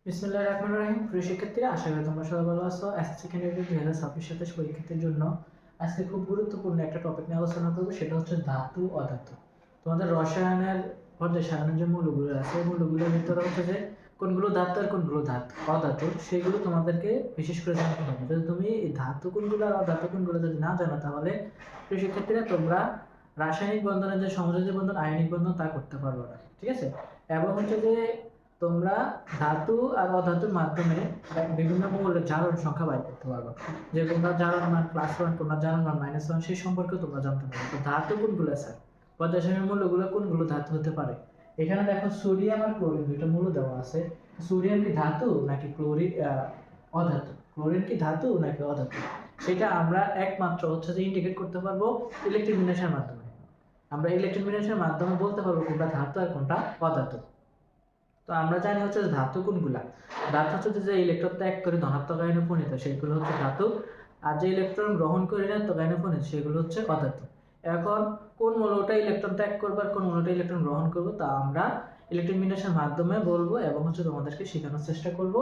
বিসমিল্লাহির রহমানির রহিম। প্রিয় শিক্ষার্থীরা, আশা করি তোমরা সবাই ভালো আছো। এসএসসি সেকেন্ড ইয়ার 2026-27 পরীক্ষার্থীর জন্য আজকে খুব গুরুত্বপূর্ণ একটা টপিক নিয়ে আলোচনা করব, সেটা হচ্ছে ধাতু অধাতু। তোমাদের রসায়নের পর্যায়ে সাজানোর যে মূলগুলো আছে, এই মূলগুলোর ভিতরে হচ্ছে যে কোনগুলো ধাতু আর কোনগুলো অধাতু, সেগুলো তোমাদেরকে বিশেষ করে জানতে হবে। যদি তুমি এই ধাতু কোনগুলো আর অধাতু কোনগুলো যদি না জানো, তাহলে প্রিয় শিক্ষার্থীরা তোমরা রাসায়নিক বন্ধনের যে সমযোজী বন্ধন, আয়নিক বন্ধন তা করতে পারবে না, ঠিক আছে? এবং হচ্ছে যে তোমরা ধাতু আর অধাতুর মাধ্যমে বিভিন্ন মৌলের জারণ সংখ্যা বাইর করতে পারবে। যে তোমরা জারণ মান +1, তোমরা জারণ মান -1, সেই সম্পর্কে তোমরা জানতে পারবে। তো ধাতু কোনগুলো স্যার? পর্যায়সারণীর মূল্যগুলো কোনগুলো ধাতু হতে পারে? এখানে দেখো সোডিয়াম আর ক্লোরিন দুটো মূল্য দেওয়া আছে। সোডিয়াম কি ধাতু নাকি ক্লোরিন অধাতু? ক্লোরিন কি ধাতু নাকি অধাতু? সেটা আমরা একমাত্র হচ্ছে যে ইন্ডিকেট করতে পারবো ইলেকট্রিক মিনেশনের মাধ্যমে। আমরা ইলেকট্রিক মিনেশনের মাধ্যমে বলতে পারবো কোনটা ধাতু আর কোনটা অধাতু। তো আমরা জানি হচ্ছে ধাতু কোনগুলা। ধাতু হচ্ছে যে ইলেকট্রন ত্যাগ করে ধনাত্মক আয়নে পরিণত, সেগুলো হচ্ছে ধাতু। আর যে ইলেকট্রন গ্রহণ করে ঋণাত্মক আয়নে পরিণত, সেগুলো হচ্ছে অধাতু। এখন কোন মৌলটা ইলেকট্রন ত্যাগ করবে আর কোন মৌলটা ইলেকট্রন গ্রহণ করবে, তা আমরা ইলেকট্রন বিন্যাসের মাধ্যমে বলবো এবং হচ্ছে তোমাদেরকে শেখানোর চেষ্টা করব।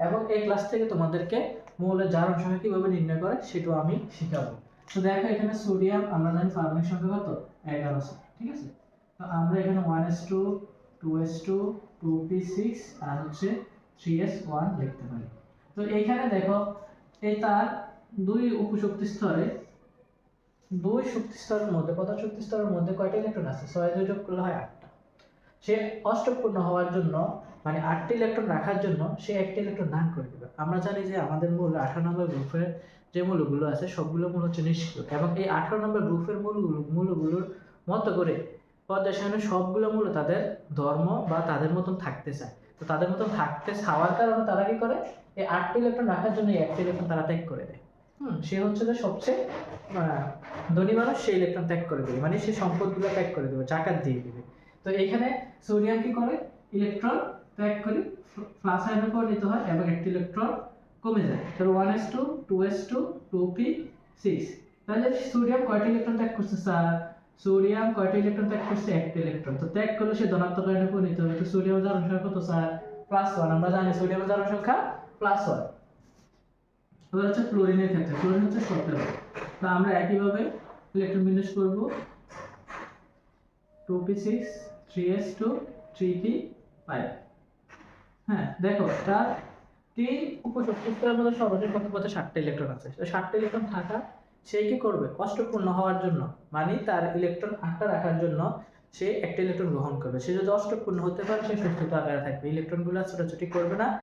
এবং এই ক্লাস থেকে তোমাদেরকে মৌলের জারণ সংখ্যা কিভাবে নির্ণয় করে সেটাও আমি শিখাবো। তো দেখো, এখানে সোডিয়াম আমরা জানি পারমাণবিক সংখ্যা কত? 11, ঠিক আছে? তো আমরা এখানে 1s2 2s2 2p6 আর হচ্ছে 3s1 লিখতে পারি। তো এইখানে দেখো, এই তার দুই শক্তি স্তরের মধ্যে, প্রধান শক্তি স্তরের মধ্যে কয়টা ইলেকট্রন আছে? 6 যোগ করলে হয় 8টা। সে অষ্টপূর্ণ হওয়ার জন্য, মানে 8টি ইলেকট্রন রাখার জন্য সে একটা ইলেকট্রন দান করে দেবে। আমরা জানি যে আমাদের মূল 18 নম্বর গ্রুপের যে মূলগুলো আছে, সবগুলো মূল হচ্ছে নিষ্ক্রিয়, এবং এই 18 নম্বর গ্রুপের মূলগুলোর মতো করে পর্যায় সারণীর সবগুলো মূল তাদের ধর্ম বা তাদের মতন থাকতে চায়। তো তাদের মতন থাকতে চাওয়ার কারণে তারা কি করে, এই 8টি ইলেকট্রন রাখার জন্য এই একটা ইলেকট্রন তারা ত্যাগ করে দেয়। সে হচ্ছে যে সবচেয়ে ধনী মানুষ, সেই ইলেকট্রন ত্যাগ করে দেবে, মানে সে সম্পদগুলো ত্যাগ করে দেবে, জাকাত দিয়ে দেবে। তো এইখানে সোডিয়াম কি করে, ইলেকট্রন ত্যাগ করে প্লাস আয়নে পরিণত হয় এবং একটা ইলেকট্রন কমে যায়। তাহলে 1s2 2s2 2p6। তাহলে সোডিয়াম কয়টা ইলেকট্রন ত্যাগ করছে স্যার? সোডিয়াম কয়টা ইলেকট্রন ত্যাগ করছে? একটা ইলেকট্রন। তো ত্যাগ করলে সে ধনাত্মক আয়নে পরিণত হবে। তো সোডিয়ামের জারণ সংখ্যা কত স্যার? +1। আমরা জানি সোডিয়ামের জারণ সংখ্যা +1। এবার হচ্ছে ক্লোরিনের ক্ষেত্রে, ক্লোরিন হচ্ছে 17। তো আমরা একইভাবে ইলেকট্রন বিন্যাস করব, 2p6 3s2 3p5। হ্যাঁ দেখো, তার 3 উপশক্তি স্তরের মধ্যে সর্বোচ্চ কক্ষপথে 7টা ইলেকট্রন আছে। তো 7টা ইলেকট্রন থাকা, সে কি করবে? অষ্টপূর্ণ হওয়ার জন্য, মানে তার ইলেকট্রন 8টা রাখার জন্য সে একটা ইলেকট্রন গ্রহণ করবে। সে যদি অষ্টপূর্ণ হতে পারে, সে সুস্থ আকারে থাকবে, ইলেকট্রনগুলো ছোটাছুটি করবে না।